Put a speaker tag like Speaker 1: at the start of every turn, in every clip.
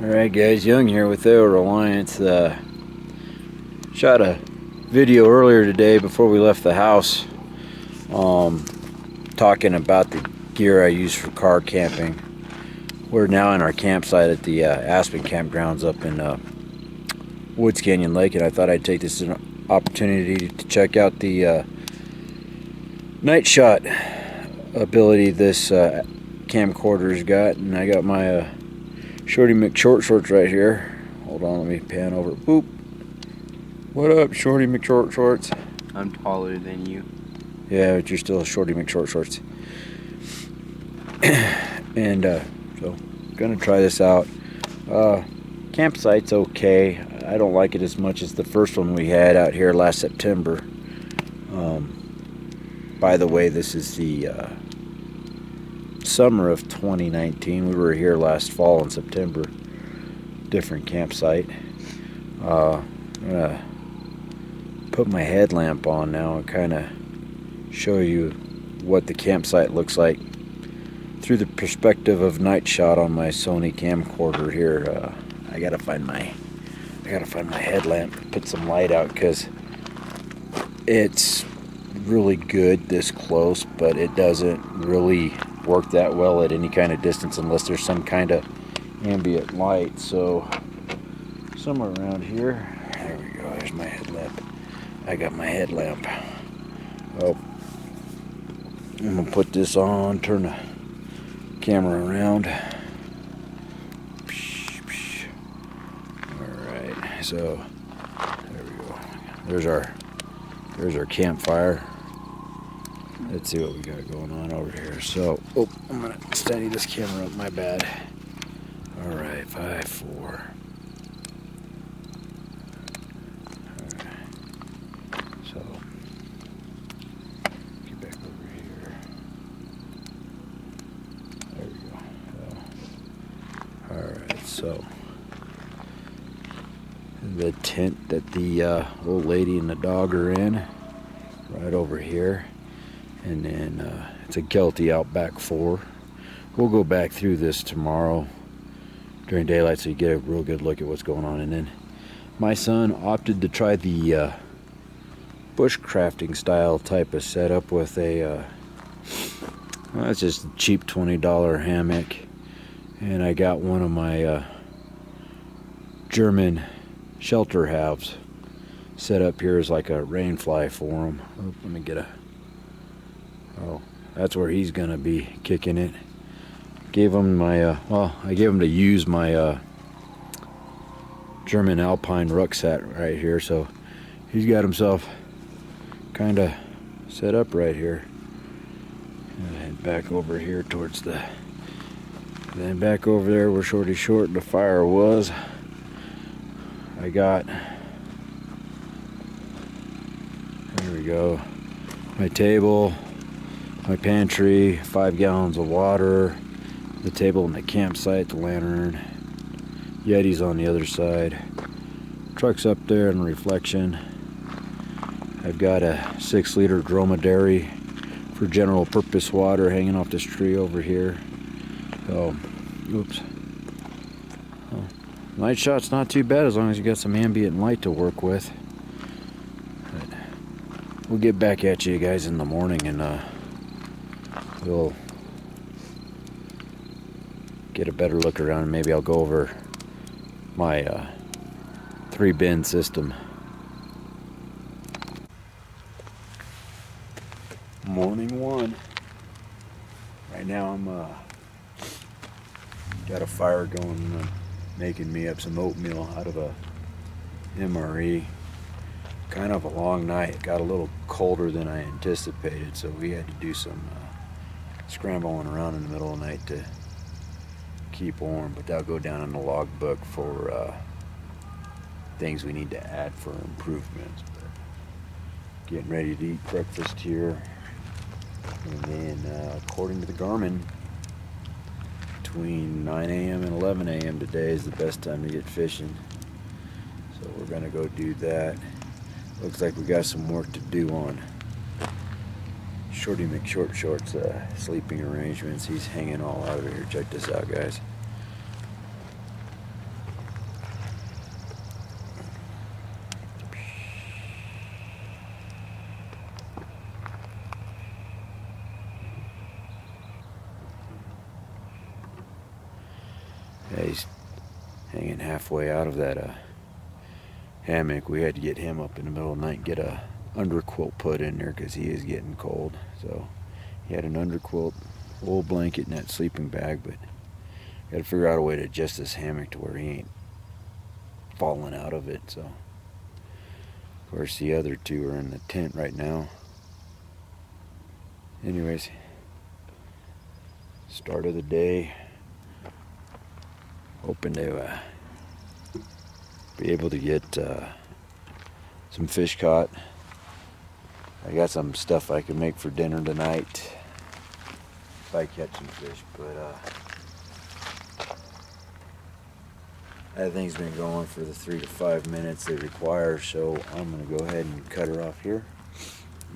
Speaker 1: Alright guys, Young here with Air Reliance. Shot a video earlier today before we left the house talking about the gear I use for car camping. We're now in our campsite at the Aspen Campgrounds up in Woods Canyon Lake, and I thought I'd take this as an opportunity to check out the night shot ability this camcorder's got. And I got my Shorty McShort Shorts right here. Hold on, let me pan over. Boop. What up, Shorty McShort Shorts?
Speaker 2: I'm taller than you.
Speaker 1: Yeah, but you're still a Shorty McShort Shorts. And so, gonna try this out. Campsite's okay. I don't like it as much as the first one we had out here last September. By the way, this is the summer of 2019. We were here last fall in September. Different campsite. I'm gonna put my headlamp on now and kind of show you what the campsite looks like through the perspective of night shot on my Sony camcorder here. I gotta find my headlamp, put some light out, because it's really good this close, but it doesn't really work that well at any kind of distance unless there's some kind of ambient light. So somewhere around here, there we go, there's my headlamp. I got my headlamp. Oh, I'm gonna put this on, turn the camera around. Alright, so there we go. There's our campfire. Let's see what we got going on over here. So, oh, I'm gonna steady this camera up, my bad. Alright, 5, 4. Alright. So, get back over here. There we go. Alright, so the tent that the old lady and the dog are in, right over here. And then it's a Kelty Outback 4. We'll go back through this tomorrow during daylight so you get a real good look at what's going on. And then my son opted to try the bushcrafting style type of setup with a well, it's just a cheap $20 hammock. And I got one of my German shelter halves set up here as like a rain fly for him. Oh, let me get a... Oh, that's where he's gonna be kicking it. Gave him my well, I gave him to use my German Alpine rucksack right here, so he's got himself kind of set up right here. And head back over here towards the, then back over there where Shorty Short the fire was. I got, there we go, my table, my pantry, 5 gallons of water, the table in the campsite, the lantern, Yeti's on the other side, truck's up there in reflection. I've got a 6-liter dromedary for general purpose water hanging off this tree over here. So, oops. Oh, night shot's not too bad as long as you got some ambient light to work with. But we'll get back at you guys in the morning, and we'll get a better look around, and maybe I'll go over my 3-bin system. Morning 1. Right now I'm got a fire going, making me up some oatmeal out of a MRE. Kind of a long night. It got a little colder than I anticipated, so we had to do some scrambling around in the middle of the night to keep warm, but that'll go down in the logbook for things we need to add for improvements. But getting ready to eat breakfast here, and then according to the Garmin, between 9 a.m. and 11 a.m. today is the best time to get fishing, so we're gonna go do that. Looks like we got some work to do on Shorty McShort Shorts sleeping arrangements. He's hanging all out of here. Check this out, guys. Yeah, he's hanging halfway out of that hammock. We had to get him up in the middle of the night and get a underquilt put in there because he is getting cold. So he had an underquilt, wool blanket, and that sleeping bag, but got to figure out a way to adjust this hammock to where he ain't falling out of it. So of course the other two are in the tent right now. Anyways, start of the day. Hoping to be able to get some fish caught. I got some stuff I can make for dinner tonight if I catch some fish, but that thing's been going for the 3 to 5 minutes they require, so I'm gonna go ahead and cut her off here,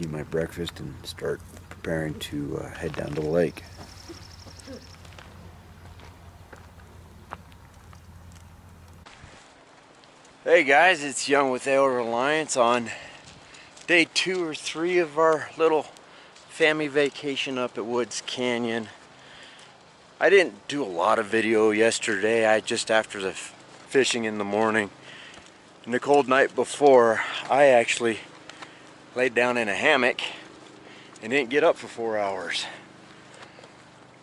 Speaker 1: eat my breakfast, and start preparing to head down to the lake. Hey guys, it's Young with Ale Reliance on day 2 or 3 of our little family vacation up at Woods Canyon. I didn't do a lot of video yesterday. I just, after the fishing in the morning and the cold night before, I actually laid down in a hammock and didn't get up for 4 hours.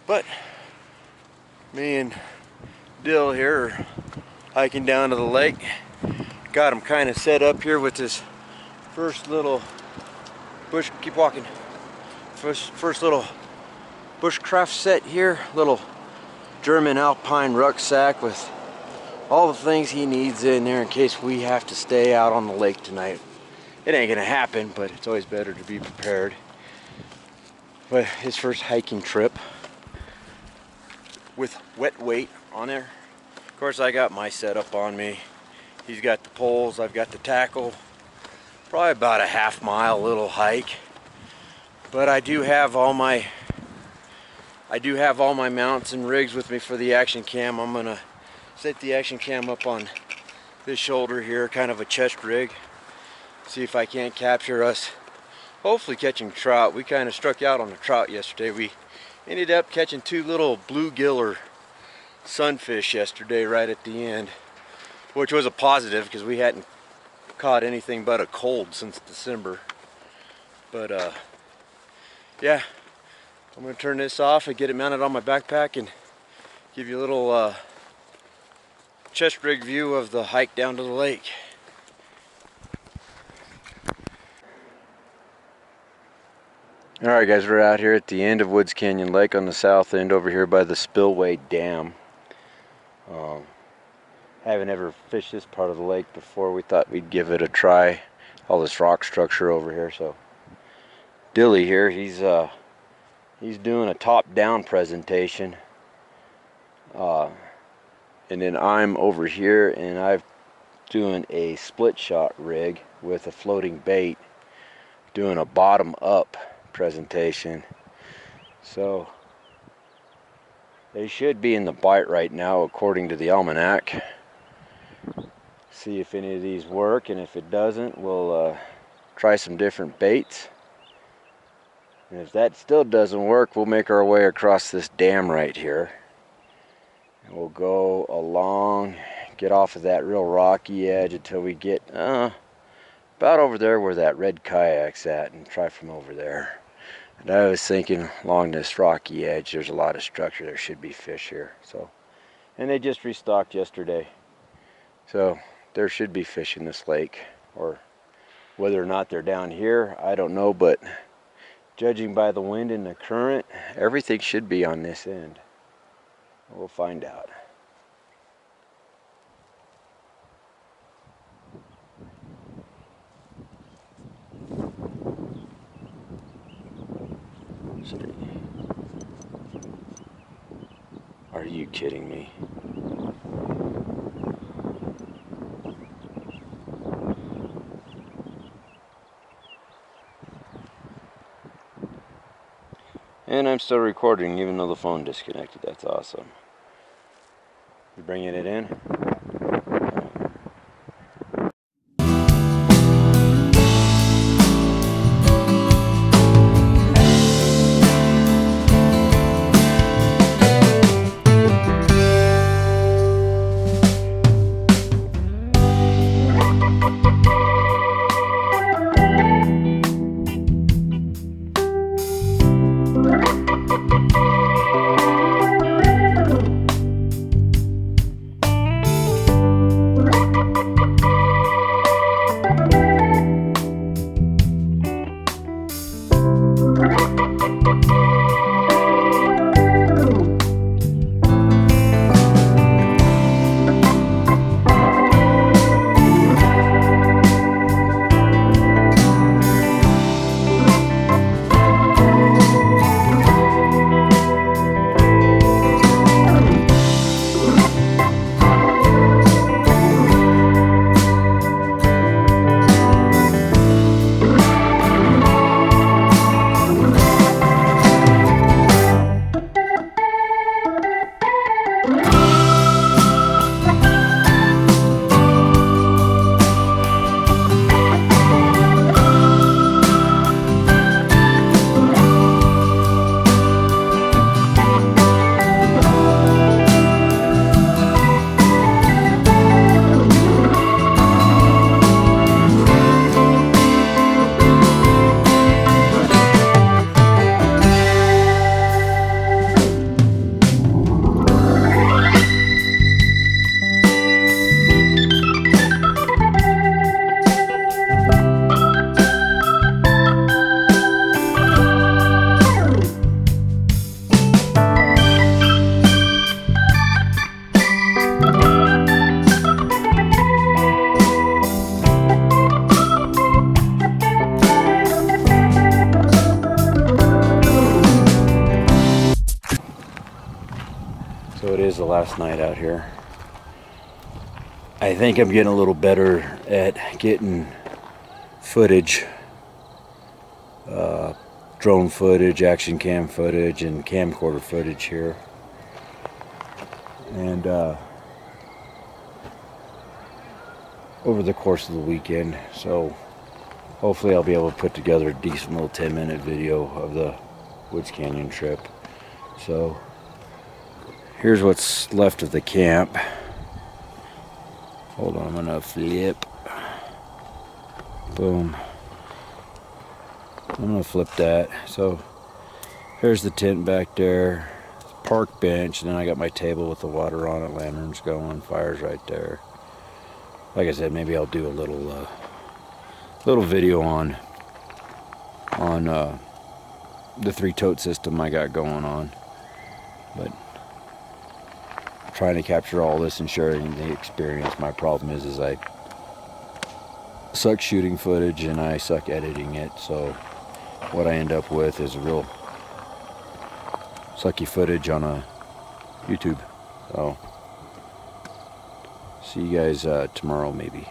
Speaker 1: But me and Dill here are hiking down to the lake. Got him kind of set up here with this first little bush, keep walking, first little bushcraft set here, little German alpine rucksack with all the things he needs in there in case we have to stay out on the lake tonight. It ain't gonna happen, but it's always better to be prepared. But his first hiking trip with wet weight on there. Of course, I got my setup on me. He's got the poles, I've got the tackle. Probably about a half-mile little hike. But I do have all my mounts and rigs with me for the action cam. I'm gonna set the action cam up on this shoulder here, kind of a chest rig. See if I can't capture us hopefully catching trout. We kind of struck out on the trout yesterday. We ended up catching 2 little bluegill or sunfish yesterday right at the end, which was a positive because we hadn't caught anything but a cold since December. But yeah, I'm gonna turn this off and get it mounted on my backpack and give you a little chest rig view of the hike down to the lake. Alright guys, we're out here at the end of Woods Canyon Lake on the south end over here by the Spillway Dam. Haven't ever fished this part of the lake before. We thought we'd give it a try. All this rock structure over here. So Dilly here, he's doing a top-down presentation, and then I'm over here and I'm doing a split shot rig with a floating bait, doing a bottom-up presentation. So they should be in the bite right now according to the almanac. See if any of these work, and if it doesn't, we'll try some different baits. And if that still doesn't work, we'll make our way across this dam right here. And we'll go along, get off of that real rocky edge until we get about over there where that red kayak's at, and try from over there. And I was thinking along this rocky edge, there's a lot of structure. There should be fish here. So, and they just restocked yesterday. So there should be fish in this lake, or whether or not they're down here, I don't know, but judging by the wind and the current, everything should be on this end. We'll find out. Are you kidding me? And I'm still recording even though the phone disconnected. That's awesome. You bringing it in? So it is the last night out here. I think I'm getting a little better at getting footage, drone footage, action cam footage, and camcorder footage here. And over the course of the weekend, so hopefully I'll be able to put together a decent little 10-minute video of the Woods Canyon trip. So here's what's left of the camp. Hold on, I'm gonna flip. Boom. I'm gonna flip that. So here's the tent back there, park bench, and then I got my table with the water on it, lanterns going, fires right there. Like I said, maybe I'll do a little video on the 3-tote system I got going on. But trying to capture all this and sharing the experience. My problem is I suck shooting footage and I suck editing it, so what I end up with is a real sucky footage on a YouTube. So see you guys tomorrow maybe.